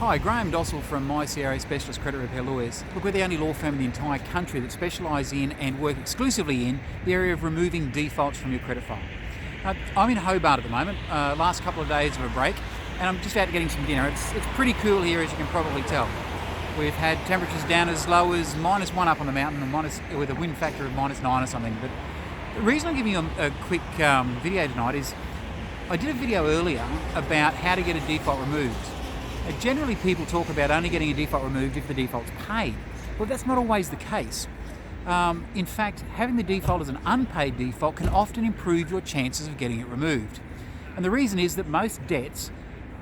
Hi, Graham Dossel from MyCRA Specialist Credit Repair Lawyers. Look, we're the only law firm in the entire country that specialise in and work exclusively in the area of removing defaults from your credit file. I'm in Hobart at the moment, last couple of days of a break, and I'm just out getting some dinner. It's pretty cool here, as you can probably tell. We've had temperatures down as low as -1 up on the mountain, and with a wind factor of -9 or something. But the reason I'm giving you a quick video tonight is I did a video earlier about how to get a default removed. Generally, people talk about only getting a default removed if the default's paid. Well, that's not always the case. In fact, having the default as an unpaid default can often improve your chances of getting it removed. And the reason is that most debts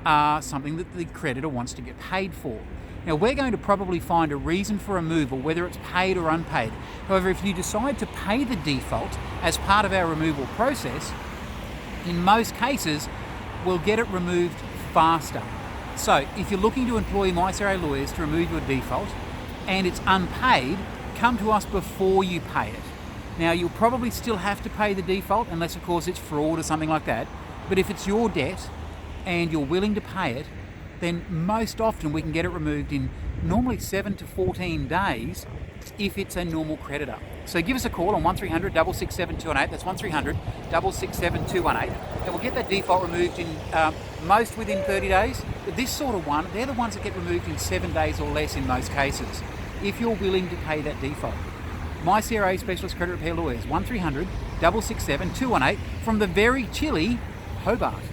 are something that the creditor wants to get paid for. Now, we're going to probably find a reason for removal, whether it's paid or unpaid. However, if you decide to pay the default as part of our removal process, in most cases, we'll get it removed faster. So, if you're looking to employ MyCRA lawyers to remove your default and it's unpaid, come to us before you pay it. Now, you'll probably still have to pay the default, unless of course it's fraud or something like that. But if it's your debt and you're willing to pay it, then most often we can get it removed in normally 7 to 14 days if it's a normal creditor. So give us a call on 1300 667 218, that's 1300 667 218, and we'll get that default removed in most within 30 days. But this sort of one, they're the ones that get removed in 7 days or less in most cases, if you're willing to pay that default. MyCRA Specialist Credit Repair Lawyers, 1300 667 218 from the very chilly Hobart.